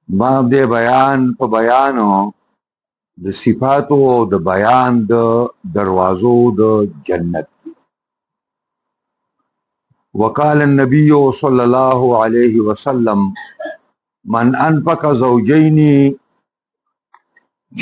باب دے بیان په بیانو د صفاتو او د بیان د دروازو د جنت کی. وقال النبي صلی الله علیه وسلم من انفق زوجین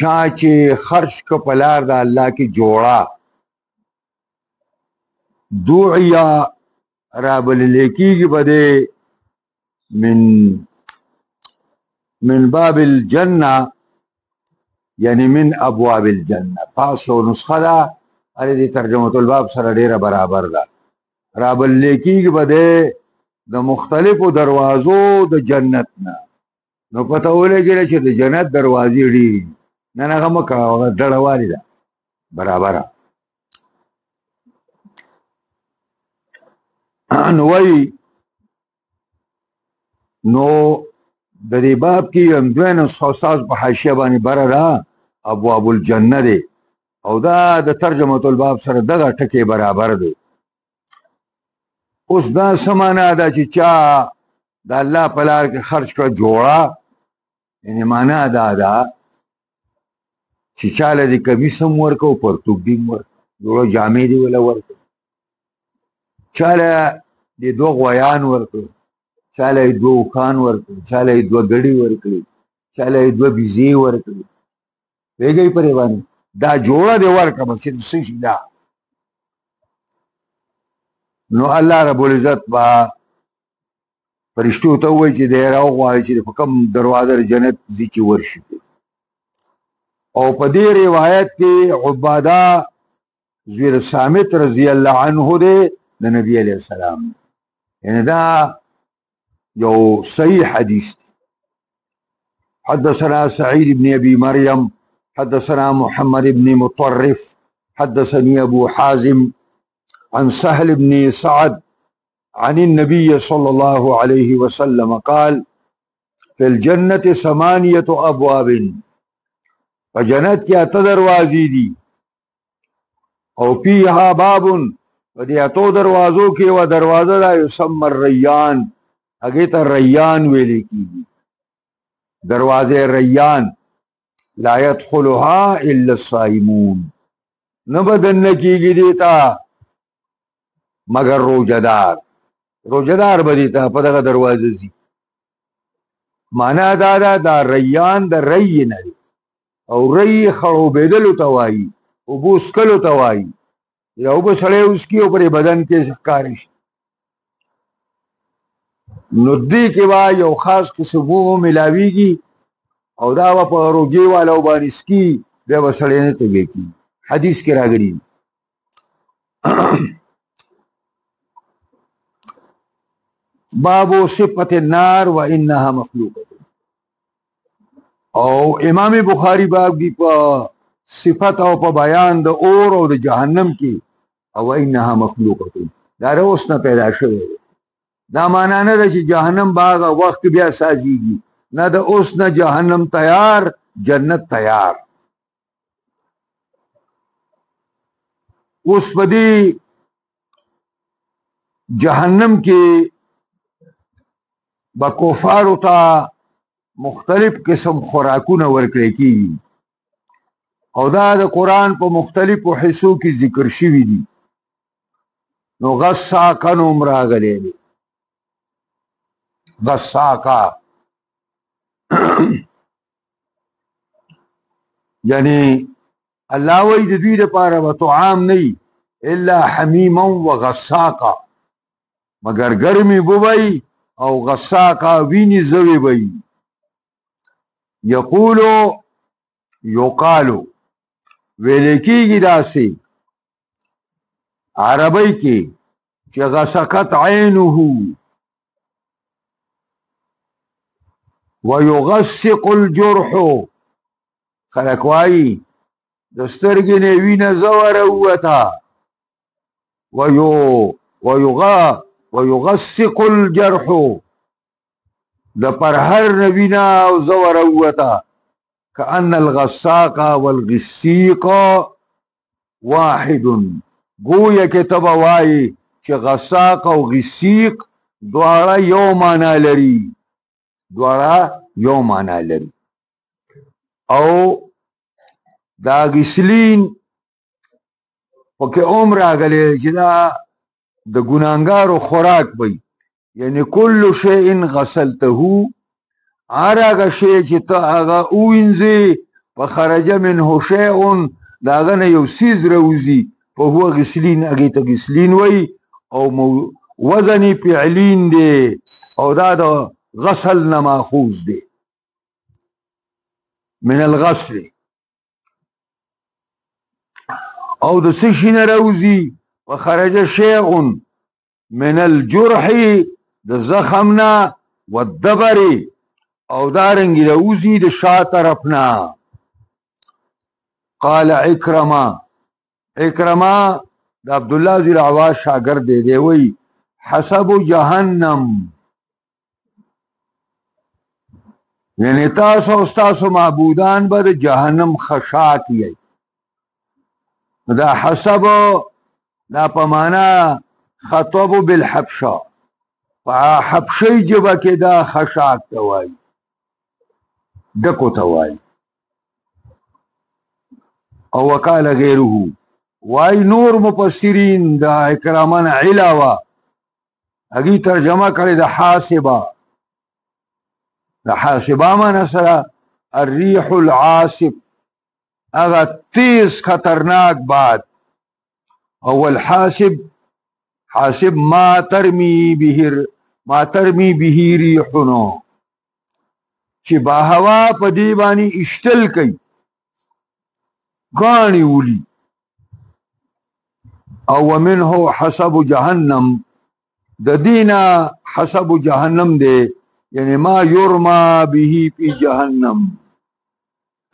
چا چې خرج ک پلار د الله کی جوړا دعیا رابل لیکيږي بده من باب الجنه یعنی من ابواب الجنه پاسو نسخه دا اره دي ترجمه الباب سره ډیره برابر ده رابل لیکيږي بده د مختلفو دروازو د جنت نه نو پته ولګی چې د جنت دروازې ډیري نه هغه مکه ډړوالي ده برابر نو وای نو د دې باب کې هم دوه استاد په حاشیه باندې برره ابواب الجنه دي او دا د ترجمه الباب سره دغه ټکی برابر دی. اوس دا سمانا دا چې چا د الله په لار کې خرج کړ جوړه یعنی معنا دا ده چې چاله دې کمیس هم ورکو پرتوګ دې ورکو جوړه جامې دې ولا ورکو چاله دې دوه غویان ورکو چاله دوه کان ورکو چاله دوه غړي ورکو چاله دوه بيزي ورکو ویګي پرې باندې دا جوړه دې ورکو چې څه شي دا نو الله رب العزت با فرشتو ته وایي چې دی راو غواړي چې په کوم دروازه جنت دي چې ورشي او په دې روایت کې عباده زویر صامت رضی الله عنه دی د نبی علیہ السلام یعنی دا یو صحیح حدیث دی. حدثنا سعید بن ابي مريم حدثنا محمد بن مطرف حدثني ابو حازم عن سهل بن سعد عن النبي صلى الله عليه وسلم قال في الجنة 8 أبواب فجنت کی 8 دروازې دي او فيها باب ودي 8 دروازو کې و دروازه دا يسمى الريان هغه ته ریان ویل کیږي دروازه ریان لا يدخلها الا الصائمون نبدن کیږي دیتا مگر روزدار بدیتا په دغه دروازه زی معنا دا ریان د ری نه او ری خړو بدلو توای او بوس کلو توای یو بسړی اوس کی پر بدن کې ښکارش نو دې کې وا یو خاص قسم وو ملاویږي او دا په روجي والو باندې سکی د وسړی نه تګي کی حدیث کې راغلی باب صفت النار وانها مخلوقه او امام بخاری باب دی په صفت او په بیان د اور او د جهنم کې او انها مخلوقه دا اوس نه پیدا شوی دا معنا نه ده چې جهنم باغ وخت بیا سازيږي نه د اوس نه جهنم تیار جنت تیار اوس په دې جهنم کې با کفارو ته مختلف قسم خوراکونه ورکړي کیږي او دا د قران په مختلفو حصو کې ذکر شوی دي نو غساقا نوم راغلی دی غساقا یعنی الله وی د دوی لپاره و طعام نه الا حمیما وغساقا مگر ګرمي بوبای او غساقا ویني زوی وي یقولو یقالو ویلکیږي داسي عربی کې چې غسقت عینه ويغسق الجرح خلک وایي د سترګې نه وینه زوره وتا ويغسق الجرح د پر هر نبینا او زور وتا كأن الغساق والغسيق واحد گویا کې تبا وای چې غساق او غسیق دواړه یو معنا لري دواړه یو معنا لري. او دا غسلین پکې عمر راغلی چې دا د ګناهګارو خوراک وي، یعنی کل شیء غسلته، هر هغه شی چې ته هغه ووینځې فخرج منه شیء، د هغه نه یو څیز راوځي، فهو غسلین، هغې ته غسلین وایي. او وزن فعلین دی، او دا د غسل نه ماخوذ دی، من الغسل. او د څه شي نه راوځي؟ فخرج شیء من الجرح، د زخم نه، والدبر، او دارنګې راوځي د شا طرف نه. قال عکرمه، عکرمه د عبدالله ذی العواص شاګرد دی، وی حسب جهنم، یعنی تاسو او ستاسو معبودان به د جهنم خشاک یی. دا حسب دا په معنا خطب بالحبشه، په حبشي ژبه کې دا خشاک ته وایي، ډکو ته وایي. او وقال غیره، وای نور مفسرین د عکرمه نه علاوه هغې ترجمه کړې د حاسبه. د حاسبه معنا سره الریح العاصف، هغه تیز خطرناک باد. او الحاسب، حاسب ما ترمی به ریحونو، چې با هوا په دې باندې اشتل کوي، ګاڼې ولي. او ومنه حسب جهنم، د دینا حسب جهنم دی، یعنی ما یرما به فی جهنم،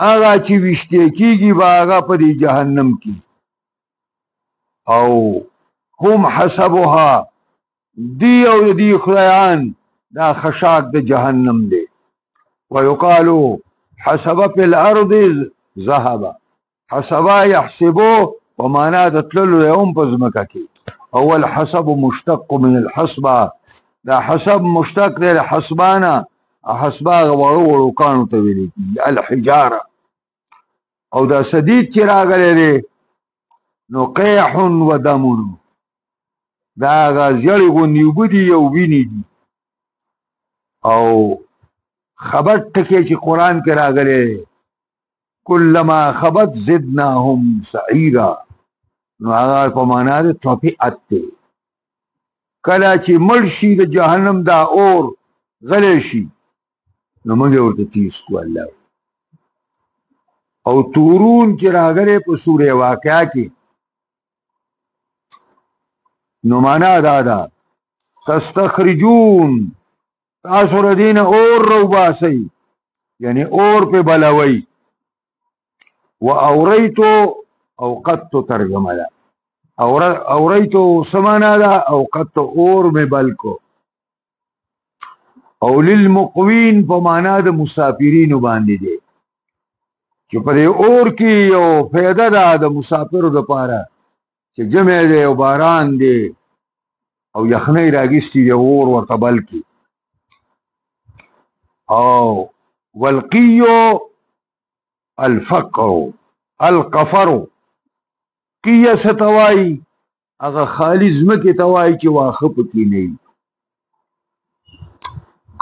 هغه چې وشتې کیږي به هغه په دې جهنم کې. او هم حسبها، دی او دی خدایان دا خشاک د جهنم دی. ویقالو حسب فی الارض ذهب، حسبا یحسبو په معنا د تللو دی هم په ځمکه کې. او الحسب مشتق من الحسبه، دا حسب مشتق دی د حسبانه، حسبه هغه وړو وړو کاڼو ته ویل کېږي، الحجاره. او دا سدید چې راغلی دی نو قیح و دمون، دا هغه زیړې غوندې اوبه دي او وینې دي. او خبر ټکی چې قرآن کې راغلی کلما خبت زدناهم سعیرا، نو هغه په معنا د طبیعت دی. کله چې مړ شي د جهنم دا اور غلی شي نو موږ ورته تیز کړو الله. او تورون چې راغلی په سوره واقعه کې نو معنا دا ده تستخرجون، تاسو له دې نه اور راوباسئ، یعنی اور پې بلوئ. و اوریتو، اوقدتو ترجمه ده، اوریتو سمانا ده، اوقدتو اور میں بلکو. او للمقوین په معنا د مسافرینو باندې دی، چې په دې اور کې یو فایده ده د مسافرو دپاره چې جمع دی او باران دی او یخنۍ راګیستې دی، اور ورته بل کي. او والقیو الفقر القفر، قیه څه ته وایي؟ هغه خالي ځمکې ته وایي چې واښه پکې نه وي.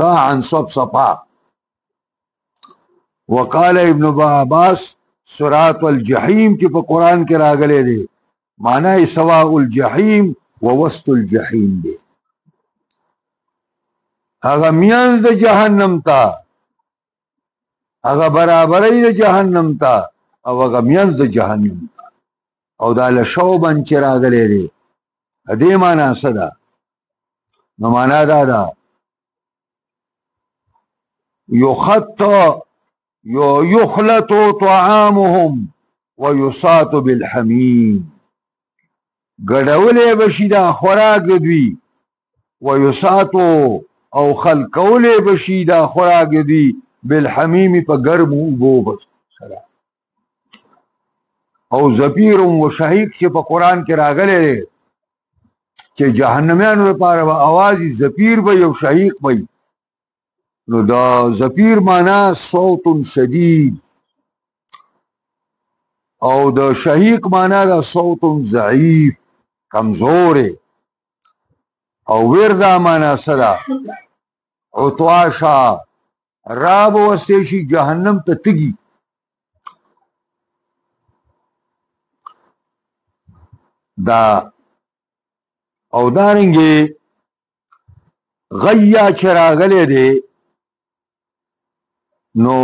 قاعا صفصفا. وقال ابن عباس صراط الجحیم چې په قرآن کې راغلی دی معنی سواء الجحیم و وسط الجحیم دی، هغه میانځ د جهنم ته، هغه برابرۍ د جهنم ته، او هغه میانځ د جهنم ته. او دا له شوبن چې راغلی دی دې معنا څه ده؟ نو معنا دا ده یخلط طعامهم ویساط بالحمیم، ګډولی بشي دا خوراک د دوی، ویساطو او خلقولی بشي دا خوراک د دوی بالحمیم په ګرمو اوبو سره. او زفیر و شهیق چې په قرآن کې راغلی دی چې جهنمیانو لپاره به اوازې زفیر به او شهیق به نو دا زفیر معنا صوت شدید او د شهیق معنا دا صوت ضعیف کمزور او وردا معنا صدا عطواشا راب وستیشی جهنم ته تگی دا او دارنگی غیا چراغلے دے نو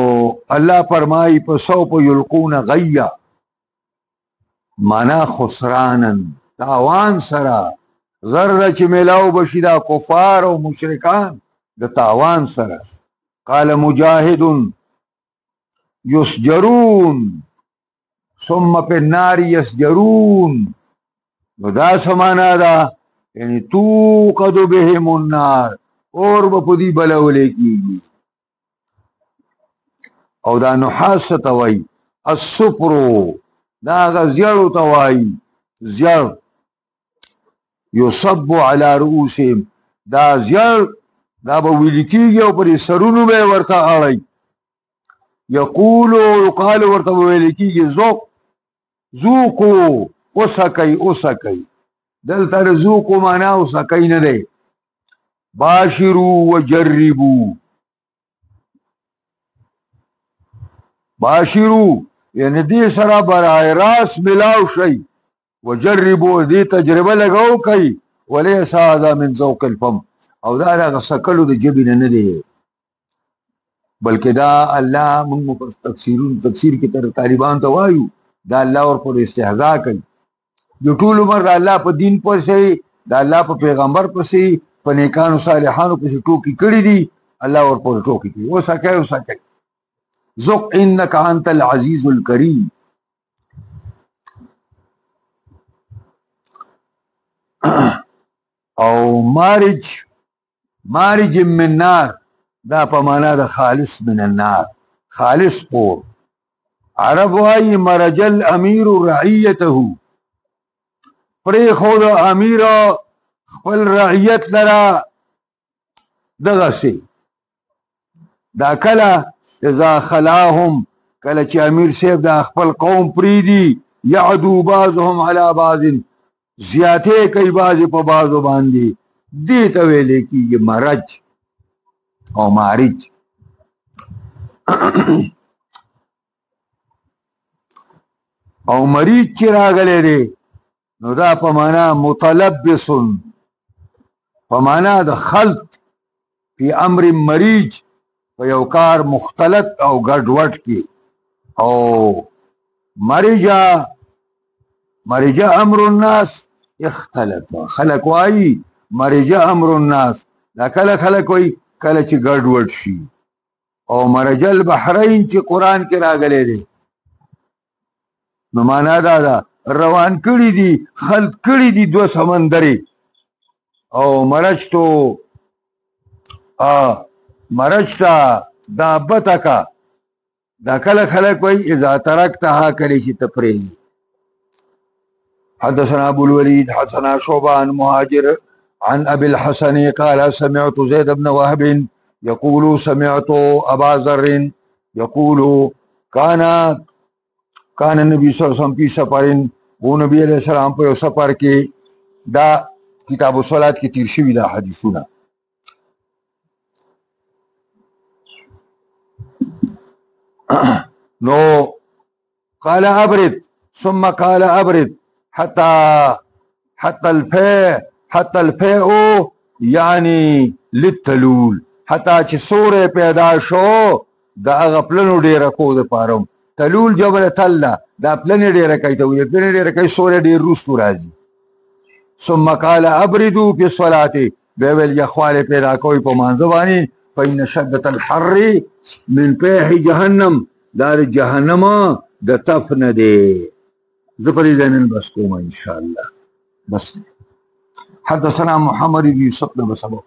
اللہ فرمائی پا سوپ یلقون غیا مانا خسرانن تاوان سرا زرد چی ملاو بشی دا کفار و مشرکان دا تاوان سرا قال مجاہد یسجرون ثم پی النار یسجرون نو دا سمانا دا یعنی توقد بهم النار اور بپدی بلولے کیگی او دا نحاس توائی السپرو دا آغا زیارو توائی زیار یصب علی رؤوسهم دا زیار دا بویلی کیگی او پر سرونو بے ورطا آڑی یقولو یقالو ورطا بویلی کیگی زوقو اسکی اسکی دل تر زوقو مانا اسکی ندے باشرو و جربو باشرو یعنی دی سرا برای راس ملاو شئی و جربو دی تجربه لگاو کئی ولیس هذا من ذوق الفم او دا دا سکلو دا جبن ندے بلکہ دا اللہ من تفسیر کی طرح طالبان توایو دا اللہ اور پر استحضاء کئی جو طول عمر دا اللہ پا دین پر سے دا اللہ پا پیغمبر پر سے پا نیکان و صالحانو پر سے ٹوکی کری دی اللہ اور پر ٹوکی کی وہ سکے وہ سکے ذق انکا انت العزیز الکریم او مارج من نار دا پا مانا دا خالص من النار خالص اور عرب وائی مرج الامیر رعیتہو پری خود امیر خپل رعیت لرا دغسی دا کلا اذا خلاهم کلا چی امیر سیب دا خپل قوم پریدی یعدو بعضهم علی بعض زیادے کئی بعض پا بعضو باندی دیتا ویلے کی یہ مرج او مارج او مریج چی راگلے دے نو دا پا مانا متلبسن پا مانا دا خلط فی امر مریج پا یوکار مختلط او گڑوٹ کی او مرجا امر الناس اختلط خلق وائی مرجا امر الناس دا کل خلق وائی کل چی گڑوٹ شی او مرج البحرین چی قرآن کی راگلے دے نو مانا دا روان کری دی خلط کری دی دو سمندری او مرج تا دابتا کا دا کل خلق وی اذا ترکتها کلیشی تپری حدثنا ابو الولید حدثنا شعبان مهاجر عن ابي الحسن قال سمعت زيد بن وهب يقول سمعت ابا ذر يقول کان نبی صلی اللہ علیہ وسلم پی سفرین وہ نبی علیہ السلام پر سفر کے دا کتاب الصلاة کی تیرشوی دا حدیثونا نو قال ابرد ثم قال ابرد حتى الفیء یعنی للتلول حتی چی سور پیدا شو دا اغپلنو دیر کو دا پارم تلول جبل تلا دا پلن ډیره کوي ته وي پلن ډیره کوي سورې ډیر روستو راځي ثم قال ابردوا في الصلاه بيل يخوال پیدا کوي په مانځ باندې فإن شدة الحر من فيح جهنم دار جهنم د تفن دي زپری زنن بس کوم ان شاء الله بس حدثنا محمد بن يوسف بن سبق